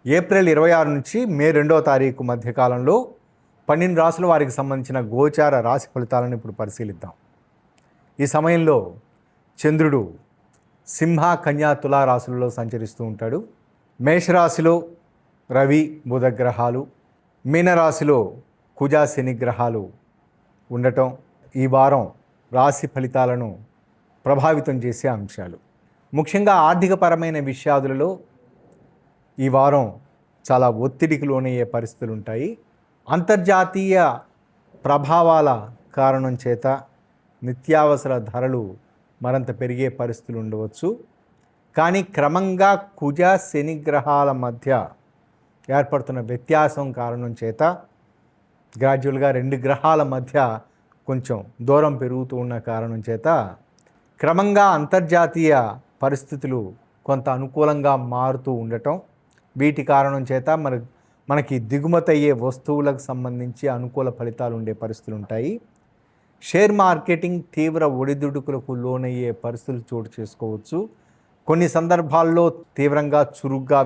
April 26 నుంచి మే 2వ తారీఖు మధ్యకాలంలో 12 రాసుల వారికి సంబంధించిన గోచార రాశి ఫలితాలను ఇప్పుడు పరిశీలిద్దాం. ఈ సమయంలో చంద్రుడు సింహ, కన్యా, తులా రాశులలో సంచరిస్తూ ఉంటాడు. మేషరాశిలో రవి, బుధ గ్రహాలు, మీనరాశిలో కుజ, శని గ్రహాలు ఉండటం ఈ వారం రాశి ఫలితాలను ప్రభావితం చేసే అంశాలు. ముఖ్యంగా ఆర్థికపరమైన విషయాదులలో ఈ వారం చాలా ఒత్తిడికి లోనయ్యే పరిస్థితులు ఉంటాయి. అంతర్జాతీయ ప్రభావాల కారణం చేత నిత్యావసర ధరలు మరింత పెరిగే పరిస్థితులు ఉండవచ్చు. కానీ క్రమంగా కుజ, శని గ్రహాల మధ్య ఏర్పడుతున్న వ్యత్యాసం కారణం చేత గ్రాడ్యువల్గా 2 గ్రహాల మధ్య కొంచెం దూరం పెరుగుతూ ఉన్న కారణం చేత క్రమంగా అంతర్జాతీయ పరిస్థితులు కొంత అనుకూలంగా మారుతూ ఉండటం, వీటి కారణం చేత మనకి దిగుమతి అయ్యే వస్తువులకు సంబంధించి అనుకూల ఫలితాలు ఉండే పరిస్థితులు ఉంటాయి. షేర్ మార్కెటింగ్ తీవ్ర ఒడిదుడుకులకు లోనయ్యే పరిస్థితులు చోటు చేసుకోవచ్చు. కొన్ని సందర్భాల్లో తీవ్రంగా చురుగ్గా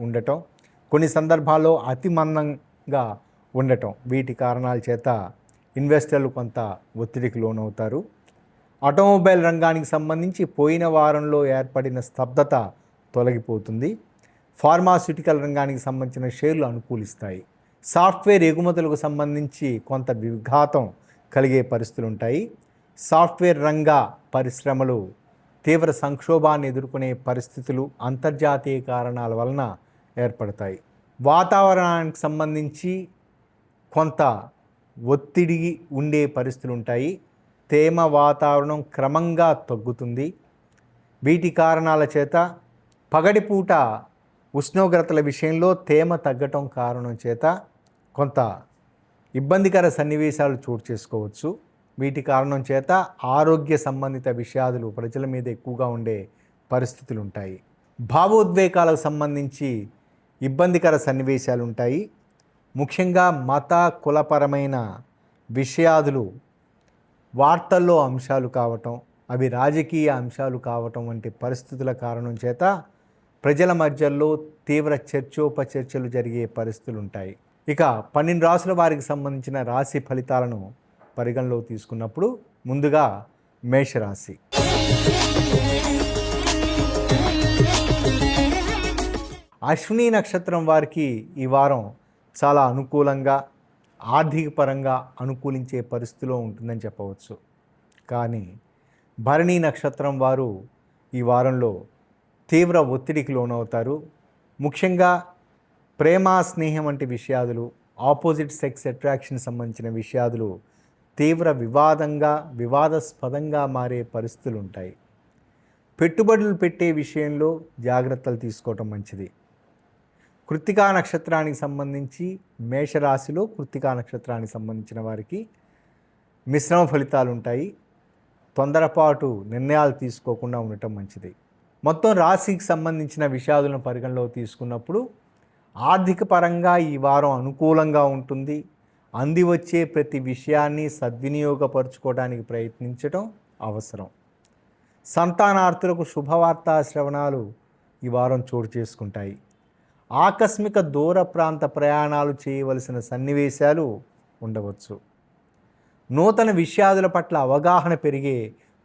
ఉండటం, కొన్ని సందర్భాల్లో అతి మందంగా ఉండటం, వీటి కారణాల చేత ఇన్వెస్టర్లు కొంత ఒత్తిడికి లోనవుతారు. ఆటోమొబైల్ రంగానికి సంబంధించి పోయిన వారంలో ఏర్పడిన స్తబ్దత తొలగిపోతుంది. ఫార్మాస్యూటికల్ రంగానికి సంబంధించిన షేర్లు అనుకూలిస్తాయి. సాఫ్ట్వేర్ ఎగుమతులకు సంబంధించి కొంత విఘాతం కలిగే పరిస్థితులు ఉంటాయి. సాఫ్ట్వేర్ రంగ పరిశ్రమలు తీవ్ర సంక్షోభాన్ని ఎదుర్కొనే పరిస్థితులు అంతర్జాతీయ కారణాల వలన ఏర్పడతాయి. వాతావరణానికి సంబంధించి కొంత ఒత్తిడి ఉండే పరిస్థితులు ఉంటాయి. తేమ వాతావరణం క్రమంగా తగ్గుతుంది. వీటి కారణాల చేత పగటిపూట ఉష్ణోగ్రతల విషయంలో తేమ తగ్గటం కారణం చేత కొంత ఇబ్బందికర సన్నివేశాలు చోటు చేసుకోవచ్చు. వీటి కారణం చేత ఆరోగ్య సంబంధిత విషయాలు ప్రజల మీద ఎక్కువగా ఉండే పరిస్థితులు ఉంటాయి. భావోద్వేగాలకు సంబంధించి ఇబ్బందికర సన్నివేశాలు ఉంటాయి. ముఖ్యంగా మత కులపరమైన విషయాలు వార్తల్లో అంశాలు కావటం, అవి రాజకీయ అంశాలు కావటం వంటి పరిస్థితుల కారణం చేత ప్రజల మధ్యలో తీవ్ర చర్చోపచర్చలు జరిగే పరిస్థితులు ఉంటాయి. ఇక 12 రాసుల వారికి సంబంధించిన రాశి ఫలితాలను పరిగణలో తీసుకున్నప్పుడు ముందుగా మేషరాశి. అశ్విని నక్షత్రం వారికి ఈ వారం చాలా అనుకూలంగా, ఆర్థిక పరంగా అనుకూలించే పరిస్థితిలో ఉంటుందని చెప్పవచ్చు. కానీ భరణి నక్షత్రం వారు ఈ వారంలో తీవ్ర ఒత్తిడికి లోనవుతారు. ముఖ్యంగా ప్రేమ, స్నేహం వంటి విషయాలు, ఆపోజిట్ సెక్స్ అట్రాక్షన్ సంబంధించిన విషయాలు తీవ్ర వివాదాస్పదంగా మారే పరిస్థితులు ఉంటాయి. పెట్టుబడులు పెట్టే విషయంలో జాగ్రత్తలు తీసుకోవటం మంచిది. కృత్తికా నక్షత్రానికి సంబంధించి మేషరాశిలో కృత్తికా నక్షత్రానికి సంబంధించిన వారికి మిశ్రమ ఫలితాలు ఉంటాయి. తొందరపాటు నిర్ణయాలు తీసుకోకుండా ఉండటం మంచిది. మొత్తం రాశికి సంబంధించిన విషయాలను పరిగణలో తీసుకున్నప్పుడు ఆర్థిక పరంగా ఈ వారం అనుకూలంగా ఉంటుంది. అంది వచ్చే ప్రతి విషయాన్ని సద్వినియోగపరచుకోవడానికి ప్రయత్నించడం అవసరం. సంతానార్థులకు శుభవార్తా శ్రవణాలు ఈ వారం చోటు చేసుకుంటాయి. ఆకస్మిక దూర ప్రాంత ప్రయాణాలు చేయవలసిన సన్నివేశాలు ఉండవచ్చు. నూతన విషయాల పట్ల అవగాహన పెరిగే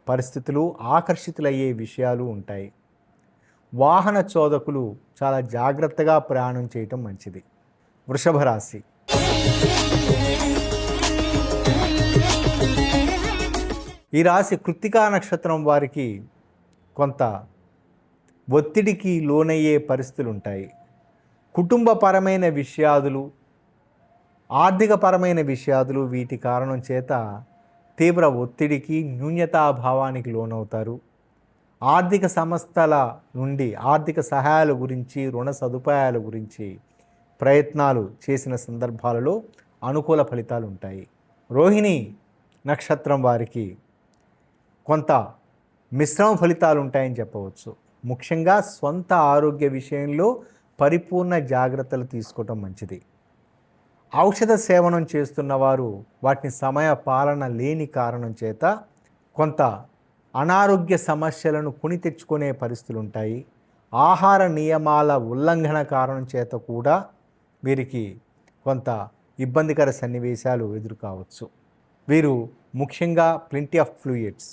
పరిస్థితులు, ఆకర్షితులయ్యే విషయాలు ఉంటాయి. వాహన చోదకులు చాలా జాగ్రత్తగా ప్రయాణం చేయటం మంచిది. వృషభ రాశి. ఈ రాశి కృత్తికా నక్షత్రం వారికి కొంత ఒత్తిడికి లోనయ్యే పరిస్థితులు ఉంటాయి. కుటుంబపరమైన విషయాలు, ఆర్థికపరమైన విషయాలు, వీటి కారణం చేత తీవ్ర ఒత్తిడికి, న్యూన్యతాభావానికి లోనవుతారు. ఆర్థిక సంస్థల నుండి ఆర్థిక సహాయాల గురించి, రుణ సదుపాయాల గురించి ప్రయత్నాలు చేసిన సందర్భాలలో అనుకూల ఫలితాలు ఉంటాయి. రోహిణి నక్షత్రం వారికి కొంత మిశ్రమ ఫలితాలు ఉంటాయని చెప్పవచ్చు. ముఖ్యంగా సొంత ఆరోగ్య విషయంలో పరిపూర్ణ జాగ్రత్తలు తీసుకోవటం మంచిది. ఔషధ సేవనం చేస్తున్నవారు వాటిని సమయ పాలన లేని కారణం చేత కొంత అనారోగ్య సమస్యలను కొని తెచ్చుకునే పరిస్థితులు ఉంటాయి. ఆహార నియమాల ఉల్లంఘన కారణం చేత కూడా వీరికి కొంత ఇబ్బందికర సన్నివేశాలు ఎదురు కావచ్చు. వీరు ముఖ్యంగా ప్లెంటీ ఆఫ్ ఫ్లూయిడ్స్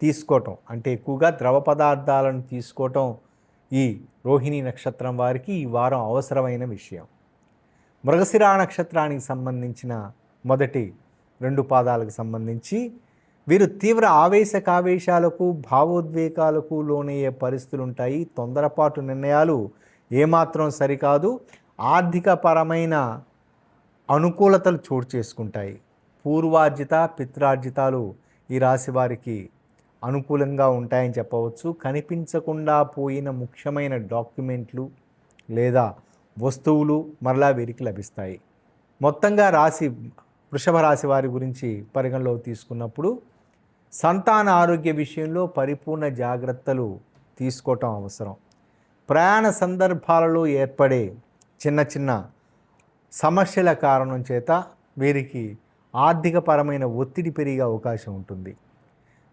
తీసుకోవటం, అంటే ఎక్కువగా ద్రవ పదార్థాలను తీసుకోవటం ఈ రోహిణి నక్షత్రం వారికి ఈ వారం అవసరమైన విషయం. మృగశిర నక్షత్రానికి సంబంధించిన మొదటి 2 పాదాలకు సంబంధించి వీరు తీవ్ర ఆవేశకావేశాలకు భావోద్వేగాలకు లోనయ్యే పరిస్థితులు ఉంటాయి. తొందరపాటు నిర్ణయాలు ఏమాత్రం సరికాదు. ఆర్థికపరమైన అనుకూలతలు చోటు చేసుకుంటాయి. పూర్వార్జిత పిత్రార్జితాలు ఈ రాశి వారికి అనుకూలంగా ఉంటాయని చెప్పవచ్చు. కనిపించకుండా పోయిన ముఖ్యమైన డాక్యుమెంట్లు లేదా వస్తువులు మరలా వీరికి లభిస్తాయి. మొత్తంగా వృషభ రాశి వారి గురించి పరిగణలో తీసుకున్నప్పుడు సంతాన ఆరోగ్య విషయంలో పరిపూర్ణ జాగ్రత్తలు తీసుకోవటం అవసరం. ప్రయాణ సందర్భాలలో ఏర్పడే చిన్న చిన్న సమస్యల కారణం చేత వీరికి ఆర్థికపరమైన ఒత్తిడి పెరిగే అవకాశం ఉంటుంది.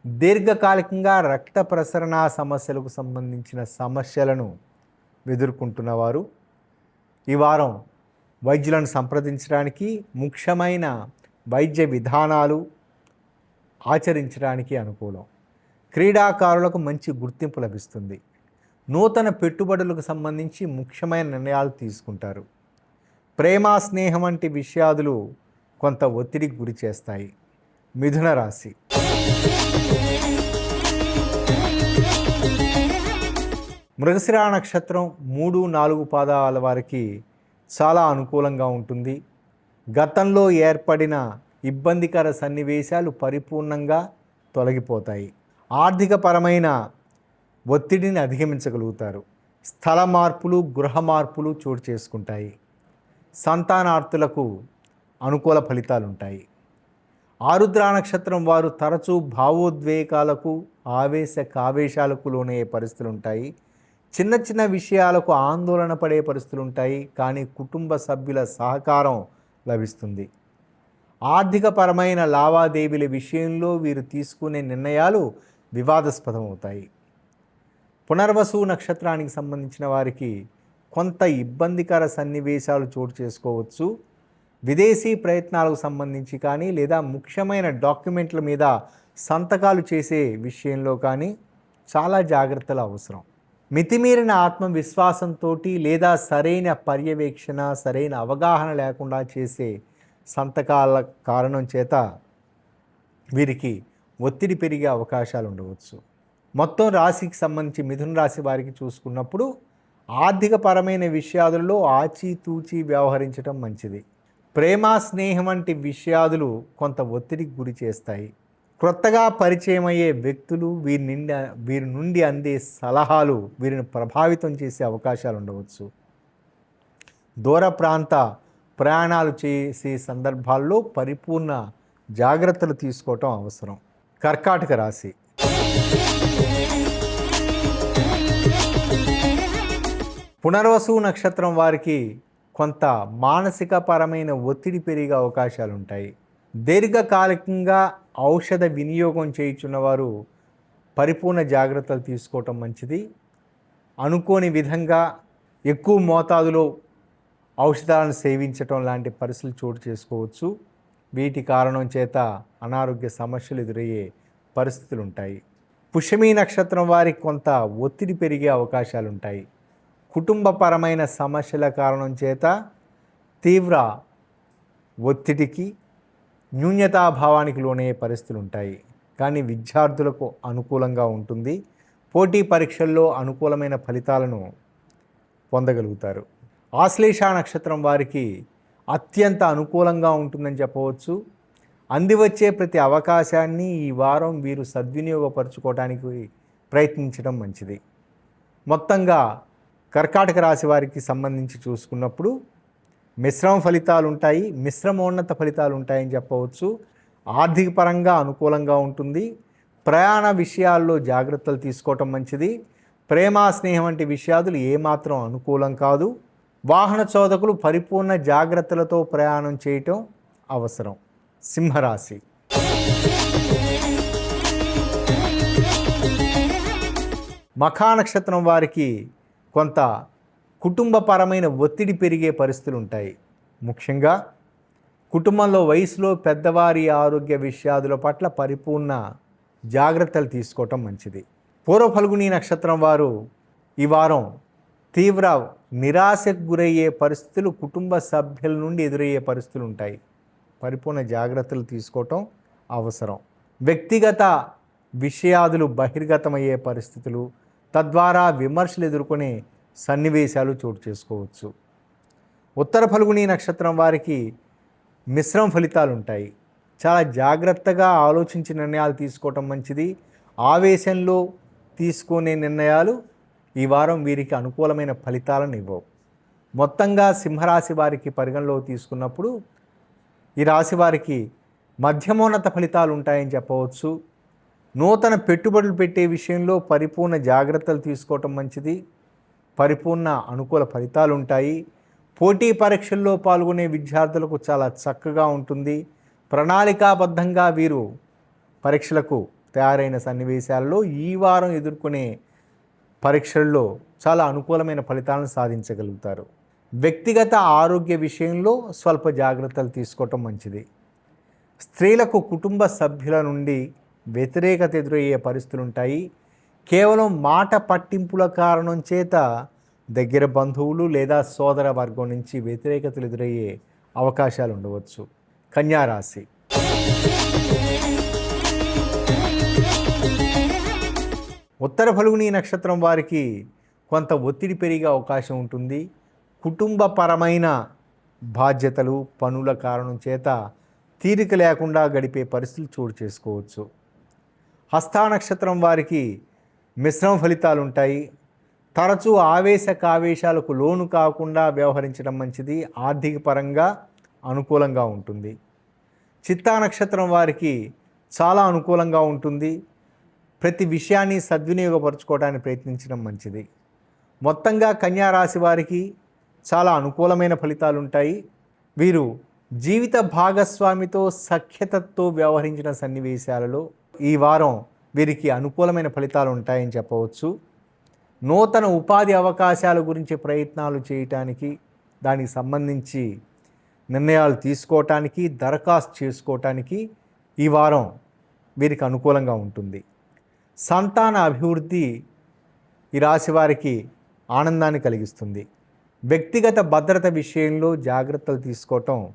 దీర్ఘకాలికంగా రక్త ప్రసరణ సమస్యలకు సంబంధించిన సమస్యలను ఎదుర్కొంటున్నవారు ఈ వారం వైద్యులను సంప్రదించడానికి, ముఖ్యమైన వైద్య విధానాలు ఆచరించడానికి అనుకూలం. క్రీడాకారులకు మంచి గుర్తింపు లభిస్తుంది. నూతన పెట్టుబడులకు సంబంధించి ముఖ్యమైన నిర్ణయాలు తీసుకుంటారు. ప్రేమ స్నేహం వంటి విషయాలు కొంత ఒత్తిడికి గురి చేస్తాయి. మిథున రాశి. మృగశిర నక్షత్రం 3, 4 పాదాల వారికి చాలా అనుకూలంగా ఉంటుంది. గతంలో ఏర్పడిన ఇబ్బందికర సన్నివేశాలు పరిపూర్ణంగా తొలగిపోతాయి. ఆర్థికపరమైన ఒత్తిడిని అధిగమించగలుగుతారు. స్థల మార్పులు, గృహ మార్పులు చోటు చేసుకుంటాయి. సంతానార్థులకు అనుకూల ఫలితాలు ఉంటాయి. ఆరుద్ర నక్షత్రం వారు తరచూ భావోద్వేగాలకు, కావేశాలకు లోనయ్యే పరిస్థితులు ఉంటాయి. చిన్న చిన్న విషయాలకు ఆందోళన పడే పరిస్థితులు ఉంటాయి. కానీ కుటుంబ సభ్యుల సహకారం లభిస్తుంది. ఆర్థికపరమైన లావాదేవీల విషయంలో వీరు తీసుకునే నిర్ణయాలు వివాదాస్పదమవుతాయి. పునర్వసు నక్షత్రానికి సంబంధించిన వారికి కొంత ఇబ్బందికర సన్నివేశాలు చోటు చేసుకోవచ్చు. విదేశీ ప్రయత్నాలకు సంబంధించి కానీ లేదా ముఖ్యమైన డాక్యుమెంట్ల మీద సంతకాలు చేసే విషయంలో కానీ చాలా జాగ్రత్తలు అవసరం. మితిమీరిన ఆత్మవిశ్వాసంతో లేదా సరైన పర్యవేక్షణ, సరైన అవగాహన లేకుండా చేసే సంతకాల కారణం చేత వీరికి ఒత్తిడి పెరిగే అవకాశాలు ఉండవచ్చు. మొత్తం రాశికి సంబంధించి మిథున రాశి వారికి చూసుకున్నప్పుడు ఆర్థికపరమైన విషయాలలో ఆచితూచి వ్యవహరించడం మంచిది. ప్రేమ స్నేహం వంటి విషయాలు కొంత ఒత్తిడికి గురి చేస్తాయి. క్రొత్తగా పరిచయం అయ్యే వ్యక్తులు వీరి నుండి అందే సలహాలు వీరిని ప్రభావితం చేసే అవకాశాలు ఉండవచ్చు. దూర ప్రాంత ప్రయాణాలు చేసే సందర్భాల్లో పరిపూర్ణ జాగ్రత్తలు తీసుకోవటం అవసరం. కర్కాటక రాశి. పునర్వసు నక్షత్రం వారికి కొంత మానసిక పరమైన ఒత్తిడి పెరిగే అవకాశాలు ఉంటాయి. దీర్ఘకాలికంగా ఔషధ వినియోగం చేయుచున్నవారు పరిపూర్ణ జాగ్రత్తలు తీసుకోవటం మంచిది. అనుకోని విధంగా ఎక్కువ మోతాదులో ఔషధాలను సేవించటం లాంటి పరిస్థితులు చోటు చేసుకోవచ్చు. వీటి కారణం చేత అనారోగ్య సమస్యలు ఎదురయ్యే పరిస్థితులు ఉంటాయి. పుష్యమి నక్షత్రం వారికి కొంత ఒత్తిడి పెరిగే అవకాశాలు ఉంటాయి. కుటుంబపరమైన సమస్యల కారణం చేత తీవ్ర ఒత్తిడికి, న్యూన్యతాభావానికి లోనయ్యే పరిస్థితులు ఉంటాయి. కానీ విద్యార్థులకు అనుకూలంగా ఉంటుంది. పోటీ పరీక్షల్లో అనుకూలమైన ఫలితాలను పొందగలుగుతారు. ఆశ్లేష నక్షత్రం వారికి అత్యంత అనుకూలంగా ఉంటుందని చెప్పవచ్చు. అందివచ్చే ప్రతి అవకాశాన్ని ఈ వారం వీరు సద్వినియోగపరచుకోవడానికి ప్రయత్నించడం మంచిది. మొత్తంగా కర్కాటక రాశి వారికి సంబంధించి చూసుకున్నప్పుడు మిశ్రమ ఫలితాలు ఉంటాయి, మిశ్రమోన్నత ఫలితాలు ఉంటాయని చెప్పవచ్చు. ఆర్థిక పరంగా అనుకూలంగా ఉంటుంది. ప్రయాణ విషయాల్లో జాగ్రత్తలు తీసుకోవటం మంచిది. ప్రేమ స్నేహం వంటి విషయాలు ఏమాత్రం అనుకూలం కాదు. వాహన చోదకులు పరిపూర్ణ జాగ్రత్తలతో ప్రయాణం చేయటం అవసరం. సింహరాశి. మఖా నక్షత్రం వారికి కొంత కుటుంబపరమైన ఒత్తిడి పెరిగే పరిస్థితులు ఉంటాయి. ముఖ్యంగా కుటుంబంలో వయసులో పెద్దవారి ఆరోగ్య విషయాదుల పట్ల పరిపూర్ణ జాగ్రత్తలు తీసుకోవటం మంచిది. పూర్వ ఫల్గుని నక్షత్రం వారు ఈ వారం తీవ్ర నిరాశకు గురయ్యే పరిస్థితులు కుటుంబ సభ్యుల నుండి ఎదురయ్యే పరిస్థితులు ఉంటాయి. పరిపూర్ణ జాగ్రత్తలు తీసుకోవటం అవసరం. వ్యక్తిగత విషయాదులు బహిర్గతమయ్యే పరిస్థితులు, తద్వారా విమర్శలు ఎదుర్కొనే సన్నివేశాలు చోటు చేసుకోవచ్చు. ఉత్తర ఫల్గుని నక్షత్రం వారికి మిశ్రమ ఫలితాలు ఉంటాయి. చాలా జాగ్రత్తగా ఆలోచించి నిర్ణయాలు తీసుకోవటం మంచిది. ఆవేశంలో తీసుకునే నిర్ణయాలు ఈ వారం వీరికి అనుకూలమైన ఫలితాలను ఇవ్వవు. మొత్తంగా సింహరాశి వారికి పరిగణలో తీసుకున్నప్పుడు ఈ రాశి వారికి మధ్యమోన్నత ఫలితాలు ఉంటాయని చెప్పవచ్చు. నూతన పెట్టుబడులు పెట్టే విషయంలో పరిపూర్ణ జాగ్రత్తలు తీసుకోవటం మంచిది. పరిపూర్ణ అనుకూల ఫలితాలు ఉంటాయి. పోటీ పరీక్షల్లో పాల్గొనే విద్యార్థులకు చాలా చక్కగా ఉంటుంది. ప్రణాళికాబద్ధంగా వీరు పరీక్షలకు తయారైన సన్నివేశాల్లో ఈ వారం ఎదుర్కొనే పరీక్షల్లో చాలా అనుకూలమైన ఫలితాలను సాధించగలుగుతారు. వ్యక్తిగత ఆరోగ్య విషయంలో స్వల్ప జాగ్రత్తలు తీసుకోవటం మంచిది. స్త్రీలకు కుటుంబ సభ్యుల నుండి వ్యతిరేకత ఎదురయ్యే పరిస్థితులు ఉంటాయి. కేవలం మాట పట్టింపుల కారణం చేత దగ్గర బంధువులు లేదా సోదర వర్గం నుంచి వ్యతిరేకతలు ఎదురయ్యే అవకాశాలు ఉండవచ్చు. కన్యా రాశి. ఉత్తర ఫల్గుని నక్షత్రం వారికి కొంత ఒత్తిడి పెరిగే అవకాశం ఉంటుంది. కుటుంబపరమైన బాధ్యతలు, పనుల కారణం చేత తీరిక లేకుండా గడిపే పరిస్థితులు చోటు చేసుకోవచ్చు. హస్తా నక్షత్రం వారికి మిశ్రమ ఫలితాలు ఉంటాయి. తరచూ ఆవేశాలకు లోను కాకుండా వ్యవహరించడం మంచిది. ఆర్థిక పరంగా అనుకూలంగా ఉంటుంది. చిత్తా నక్షత్రం వారికి చాలా అనుకూలంగా ఉంటుంది. ప్రతి విషయాన్ని సద్వినియోగపరచుకోవడానికి ప్రయత్నించడం మంచిది. మొత్తంగా కన్యా రాశి వారికి చాలా అనుకూలమైన ఫలితాలు ఉంటాయి. వీరు జీవిత భాగస్వామితో సఖ్యతతో వ్యవహరించిన సన్నివేశాలలో ఈ వారం వీరికి అనుకూలమైన ఫలితాలు ఉంటాయని చెప్పవచ్చు. నూతన ఉపాధి అవకాశాల గురించి ప్రయత్నాలు చేయటానికి, దానికి సంబంధించి నిర్ణయాలు తీసుకోవటానికి, దరఖాస్తు చేసుకోవటానికి ఈ వారం వీరికి అనుకూలంగా ఉంటుంది. సంతాన అభివృద్ధి ఈ రాశి వారికి ఆనందాన్ని కలిగిస్తుంది. వ్యక్తిగత భద్రత విషయంలో జాగ్రత్తలు తీసుకోవటం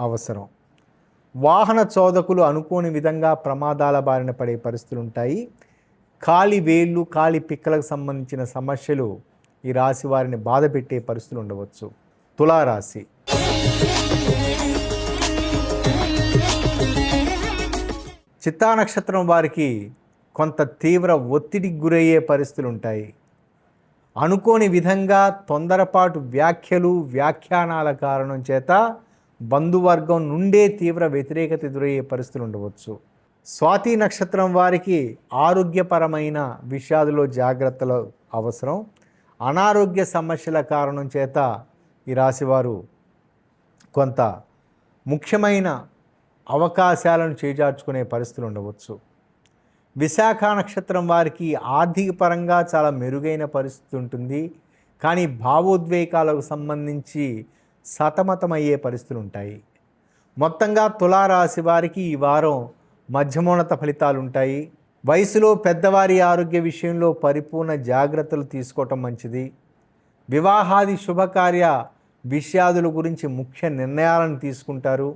అవసరం. వాహన చోదకులు అనుకోని విధంగా ప్రమాదాల బారిన పడే పరిస్థితులు ఉంటాయి. కాలి వేళ్ళు, కాలి పిక్కలకు సంబంధించిన సమస్యలు ఈ రాశి వారిని బాధ పెట్టే పరిస్థితులు ఉండవచ్చు. తులారాశి. చిత్తా నక్షత్రం వారికి కొంత తీవ్ర ఒత్తిడికి గురయ్యే పరిస్థితులు ఉంటాయి. అనుకోని విధంగా తొందరపాటు వ్యాఖ్యానాల కారణం చేత బంధువర్గం నుండే తీవ్ర వ్యతిరేకత ఎదురయ్యే పరిస్థితులు ఉండవచ్చు. స్వాతి నక్షత్రం వారికి ఆరోగ్యపరమైన విషయాలలో జాగ్రత్తలు అవసరం. అనారోగ్య సమస్యల కారణం చేత ఈ రాశివారు కొంత ముఖ్యమైన అవకాశాలను చేజార్చుకునే పరిస్థితులు ఉండవచ్చు. విశాఖ నక్షత్రం వారికి ఆర్థిక పరంగా చాలా మెరుగైన పరిస్థితి ఉంటుంది. కానీ భావోద్వేగాలకు సంబంధించి సతమతమయ్యే పరిస్థితులు ఉంటాయి. మొత్తంగా తులారాశి వారికి ఈ వారం మధ్యమోన్నత ఫలితాలు ఉంటాయి. వయసులో పెద్దవారి ఆరోగ్య విషయంలో పరిపూర్ణ జాగ్రత్తలు తీసుకోవటం మంచిది. వివాహాది శుభకార్య విషయాదుల గురించి ముఖ్య నిర్ణయాలను తీసుకుంటారు.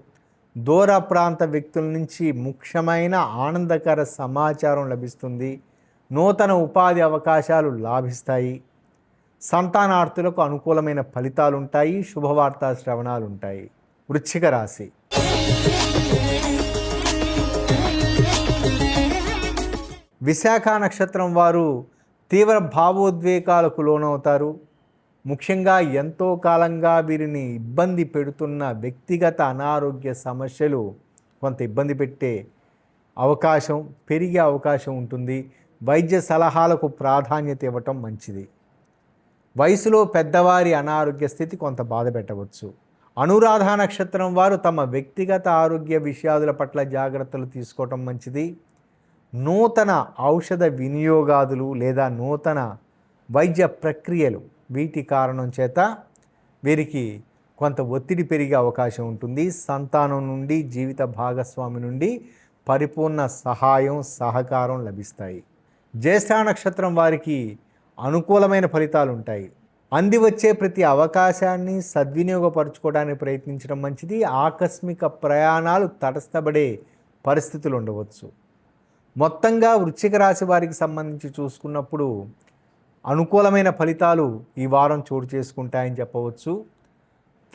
దూర ప్రాంత వ్యక్తుల నుంచి ముఖ్యమైన ఆనందకర సమాచారం లభిస్తుంది. నూతన ఉపాధి అవకాశాలు లాభిస్తాయి. సంతానార్థులకు అనుకూలమైన ఫలితాలు ఉంటాయి. శుభవార్తా శ్రవణాలు ఉంటాయి. వృశ్చిక రాశి. విశాఖ నక్షత్రం వారు తీవ్ర భావోద్వేగాలకు లోనవుతారు. ముఖ్యంగా ఎంతో కాలంగా వీరిని ఇబ్బంది పెడుతున్న వ్యక్తిగత అనారోగ్య సమస్యలు కొంత ఇబ్బంది పెట్టే అవకాశం, పెరిగే అవకాశం ఉంటుంది. వైద్య సలహాలకు ప్రాధాన్యత ఇవ్వటం మంచిది. వయసులో పెద్దవారి అనారోగ్య స్థితి కొంత బాధ పెట్టవచ్చు. అనురాధ నక్షత్రం వారు తమ వ్యక్తిగత ఆరోగ్య విషయాదుల పట్ల జాగ్రత్తలు తీసుకోవటం మంచిది. నూతన ఔషధ వినియోగాదులు లేదా నూతన వైద్య ప్రక్రియలు వీటి కారణం చేత వీరికి కొంత ఒత్తిడి పెరిగే అవకాశం ఉంటుంది. సంతానం నుండి, జీవిత భాగస్వామి నుండి పరిపూర్ణ సహాయం, సహకారం లభిస్తాయి. జ్యేష్ఠ నక్షత్రం వారికి అనుకూలమైన ఫలితాలు ఉంటాయి. అంది వచ్చే ప్రతి అవకాశాన్ని సద్వినియోగపరచుకోవడానికి ప్రయత్నించడం మంచిది. ఆకస్మిక ప్రయాణాలు తటస్థపడే పరిస్థితులు ఉండవచ్చు. మొత్తంగా వృశ్చిక రాశి వారికి సంబంధించి చూసుకున్నప్పుడు అనుకూలమైన ఫలితాలు ఈ వారం చోటు చేసుకుంటాయని చెప్పవచ్చు.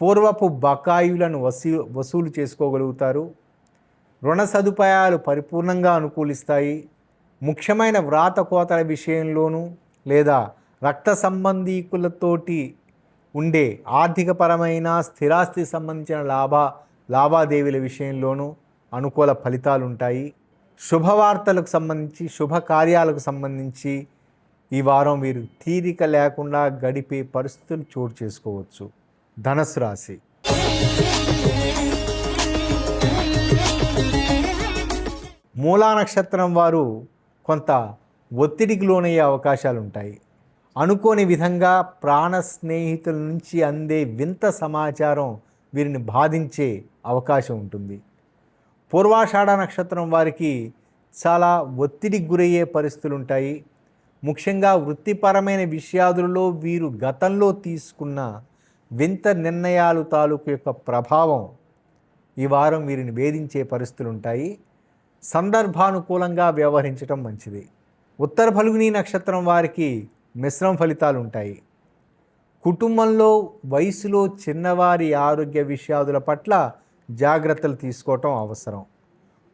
పూర్వపు బకాయిలను వసూలు చేసుకోగలుగుతారు. రుణ సదుపాయాలు పరిపూర్ణంగా అనుకూలిస్తాయి. ముఖ్యమైన వ్రాత కోతల విషయంలోనూ లేదా రక్త సంబంధీకులతోటి ఉండే ఆర్థికపరమైన స్థిరాస్తి సంబంధించిన లావాదేవీల విషయంలోనూ అనుకూల ఫలితాలు ఉంటాయి. శుభవార్తలకు సంబంధించి, శుభకార్యాలకు సంబంధించి ఈ వారం వీరు తీరిక లేకుండా గడిపే పరిస్థితులు చోటు చేసుకోవచ్చు. ధనుస్సు రాశి. మూలా నక్షత్రం వారు కొంత ఒత్తిడికి లోనయ్యే అవకాశాలు ఉంటాయి. అనుకోని విధంగా ప్రాణ స్నేహితుల నుంచి అందే వింత సమాచారం వీరిని బాధించే అవకాశం ఉంటుంది. పూర్వాషాఢ నక్షత్రం వారికి చాలా ఒత్తిడికి గురయ్యే పరిస్థితులు ఉంటాయి. ముఖ్యంగా వృత్తిపరమైన విషయాదులలో వీరు గతంలో తీసుకున్న వింత నిర్ణయాలు తాలూకు యొక్క ప్రభావం ఈ వారం వీరిని వేధించే పరిస్థితులు ఉంటాయి. సందర్భానుకూలంగా వ్యవహరించడం మంచిది. ఉత్తర ఫల్గుని నక్షత్రం వారికి మిశ్రమ ఫలితాలు ఉంటాయి. కుటుంబంలో వయసులో చిన్నవారి ఆరోగ్య విషయాదుల పట్ల జాగ్రత్తలు తీసుకోవటం అవసరం.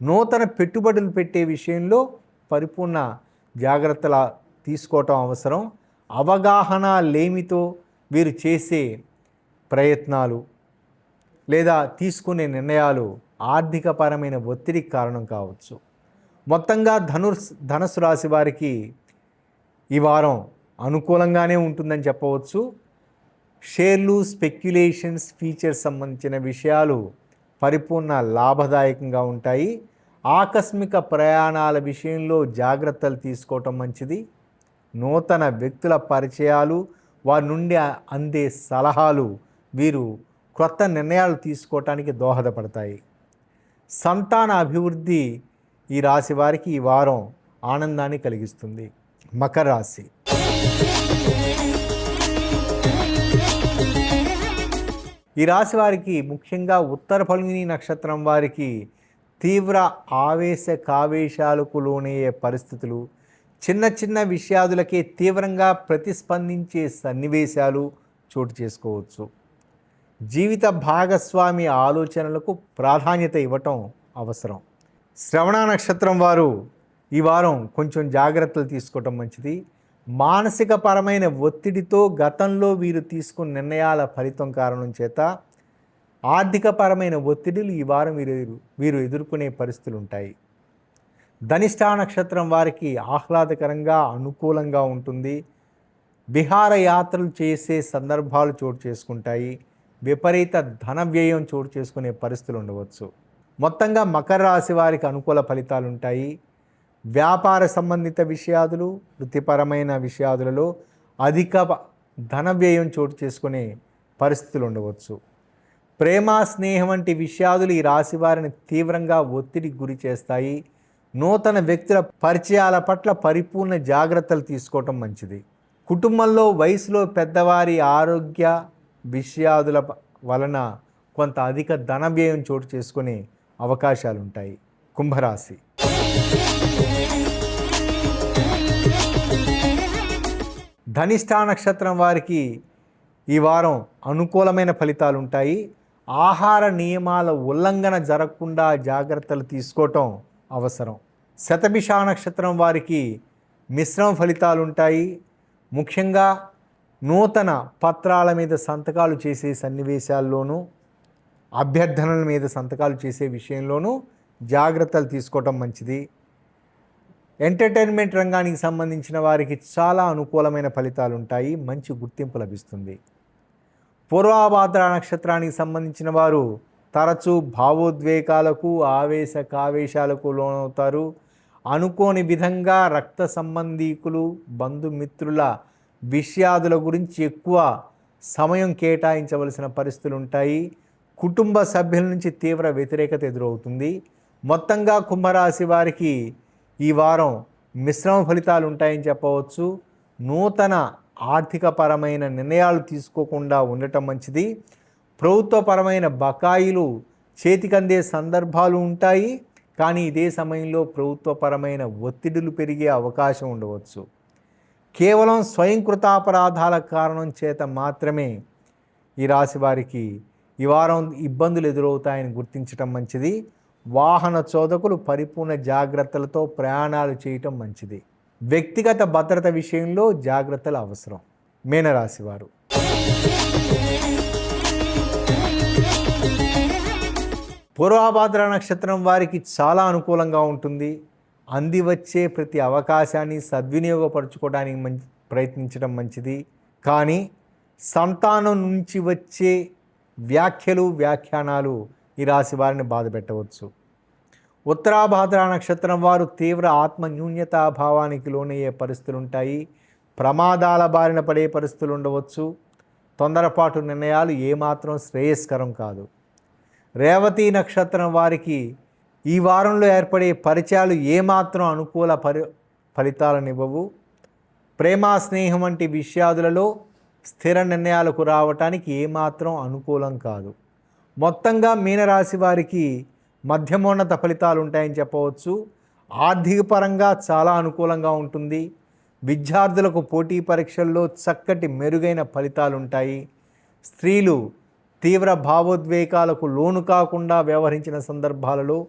నూతన పెట్టుబడులు పెట్టే విషయంలో పరిపూర్ణ జాగ్రత్తలు తీసుకోవటం అవసరం. అవగాహన లేమితో వీరు చేసే ప్రయత్నాలు లేదా తీసుకునే నిర్ణయాలు ఆర్థికపరమైన ఒత్తిడికి కారణం కావచ్చు. మొత్తంగా ధనుస్సు రాశి వారికి ఈ వారం అనుకూలంగానే ఉంటుందని చెప్పవచ్చు. షేర్లు, స్పెక్యులేషన్స్, ఫీచర్స్ సంబంధించిన విషయాలు పరిపూర్ణ లాభదాయకంగా ఉంటాయి. ఆకస్మిక ప్రయాణాల విషయంలో జాగ్రత్తలు తీసుకోవటం మంచిది. నూతన వ్యక్తుల పరిచయాలు, వారి నుండి అందే సలహాలు వీరు కొత్త నిర్ణయాలు తీసుకోవటానికి దోహదపడతాయి. సంతాన అభివృద్ధి ఈ రాశి వారికి ఈ వారం ఆనందాన్ని కలిగిస్తుంది. మకర రాశి. ఈ రాశి వారికి ముఖ్యంగా ఉత్తర ఫల్గుని నక్షత్రం వారికి తీవ్ర కావేశాలకు లోనయ్యే పరిస్థితులు, చిన్న చిన్న విషయాదులకే తీవ్రంగా ప్రతిస్పందించే సన్నివేశాలు చోటు చేసుకోవచ్చు. జీవిత భాగస్వామి ఆలోచనలకు ప్రాధాన్యత ఇవ్వటం అవసరం. శ్రవణ నక్షత్రం వారు ఈ వారం కొంచెం జాగ్రత్తలు తీసుకోవటం మంచిది. మానసిక పరమైన ఒత్తిడితో గతంలో వీరు తీసుకున్న నిర్ణయాల ఫలితం కారణం చేత ఆర్థికపరమైన ఒత్తిడిలు ఈ వారం వీరు ఎదుర్కొనే పరిస్థితులు ఉంటాయి. ధనిష్ఠా నక్షత్రం వారికి ఆహ్లాదకరంగా, అనుకూలంగా ఉంటుంది. విహార యాత్రలు చేసే సందర్భాలు చోటు చేసుకుంటాయి. విపరీత ధన వ్యయం చోటు చేసుకునే పరిస్థితులు ఉండవచ్చు. మొత్తంగా మకర రాశి వారికి అనుకూల ఫలితాలు ఉంటాయి. వ్యాపార సంబంధిత విషయాదులు, వృత్తిపరమైన విషయాదులలో అధిక ధన వ్యయం చోటు చేసుకునే పరిస్థితులు ఉండవచ్చు. ప్రేమ, స్నేహం వంటి విషయాదులు ఈ రాశి వారిని తీవ్రంగా ఒత్తిడికి గురి చేస్తాయి. నూతన వ్యక్తుల పరిచయాల పట్ల పరిపూర్ణ జాగ్రత్తలు తీసుకోవటం మంచిది. కుటుంబంలో వయసులో పెద్దవారి ఆరోగ్య విషయాదుల వలన కొంత అధిక ధన వ్యయం చోటు చేసుకునే అవకాశాలు ఉంటాయి. కుంభరాశి. ధనిష్ఠా నక్షత్రం వారికి ఈ వారం అనుకూలమైన ఫలితాలు ఉంటాయి. ఆహార నియమాల ఉల్లంఘన జరగకుండా జాగ్రత్తలు తీసుకోవటం అవసరం. శతభిష నక్షత్రం వారికి మిశ్రమ ఫలితాలు ఉంటాయి. ముఖ్యంగా నూతన పత్రాల మీద సంతకాలు చేసే సన్నివేశాల్లోనూ, అభ్యర్థనల మీద సంతకాలు చేసే విషయంలోనూ జాగ్రత్తలు తీసుకోవటం మంచిది. ఎంటర్టైన్మెంట్ రంగానికి సంబంధించిన వారికి చాలా అనుకూలమైన ఫలితాలు ఉంటాయి. మంచి గుర్తింపు లభిస్తుంది. పూర్వభాద్ర నక్షత్రానికి సంబంధించిన వారు తరచూ భావోద్వేగాలకు, కావేశాలకు లోనవుతారు. అనుకోని విధంగా రక్త సంబంధీకులు బంధుమిత్రుల విషయాదుల గురించి ఎక్కువ సమయం కేటాయించవలసిన పరిస్థితులు ఉంటాయి. కుటుంబ సభ్యుల నుంచి తీవ్ర వ్యతిరేకత ఎదురవుతుంది. మొత్తంగా కుంభరాశి వారికి ఈ వారం మిశ్రమ ఫలితాలు ఉంటాయని చెప్పవచ్చు. నూతన ఆర్థికపరమైన నిర్ణయాలు తీసుకోకుండా ఉండటం మంచిది. ప్రభుత్వపరమైన బకాయిలు చేతికందే సందర్భాలు ఉంటాయి, కానీ ఇదే సమయంలో ప్రభుత్వపరమైన ఒత్తిడులు పెరిగే అవకాశం ఉండవచ్చు. కేవలం స్వయంకృతాపరాధాల కారణం చేత మాత్రమే ఈ రాశి వారికి ఈ వారం ఇబ్బందులు ఎదురవుతాయని గుర్తించటం మంచిది. వాహన చోదకులు పరిపూర్ణ జాగ్రత్తలతో ప్రయాణాలు చేయటం మంచిది. వ్యక్తిగత భద్రత విషయంలో జాగ్రత్తలు అవసరం. మీనరాశివారు పూర్వభాద్ర నక్షత్రం వారికి చాలా అనుకూలంగా ఉంటుంది. అంది వచ్చే ప్రతి అవకాశాన్ని సద్వినియోగపరచుకోవడానికి ప్రయత్నించడం మంచిది. కానీ సంతానం నుంచి వచ్చే వ్యాఖ్యానాలు ఈ రాశి వారిని బాధ పెట్టవచ్చు. ఉత్తరాభాద్ర నక్షత్రం వారు తీవ్ర ఆత్మన్యూన్యతాభావానికి లోనయ్యే పరిస్థితులు ఉంటాయి. ప్రమాదాల బారిన పడే పరిస్థితులు ఉండవచ్చు. తొందరపాటు నిర్ణయాలు ఏమాత్రం శ్రేయస్కరం కాదు. రేవతి నక్షత్రం వారికి ఈ వారంలో ఏర్పడే పరిచయాలు ఏమాత్రం అనుకూల ఫలితాలనివ్వవు. ప్రేమ స్నేహం వంటి విషయాదులలో స్థిర నిర్ణయాలకు రావటానికి ఏమాత్రం అనుకూలం కాదు. మొత్తంగా మీనరాశి వారికి మధ్యమోన్నత ఫలితాలు ఉంటాయని చెప్పవచ్చు. ఆర్థిక పరంగా చాలా అనుకూలంగా ఉంటుంది. విద్యార్థులకు పోటీ పరీక్షల్లో చక్కటి మెరుగైన ఫలితాలు ఉంటాయి. స్త్రీలు తీవ్ర భావోద్వేగాలకు లోను కాకుండా వ్యవహరించిన సందర్భాలలో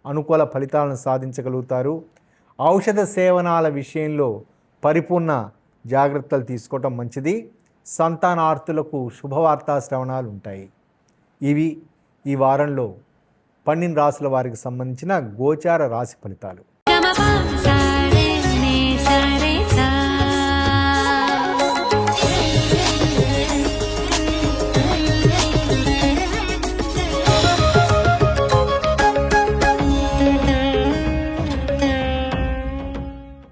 అనుకూల ఫలితాలను సాధించగలుగుతారు. ఔషధ సేవనాల విషయంలో పరిపూర్ణ జాగ్రత్తలు తీసుకోవటం మంచిది. సంతానార్థులకు శుభవార్తా శ్రవణాలు ఉంటాయి. ఇవి ఈ వారంలో 12 రాశుల వారికి సంబంధించిన గోచార రాశి ఫలితాలు.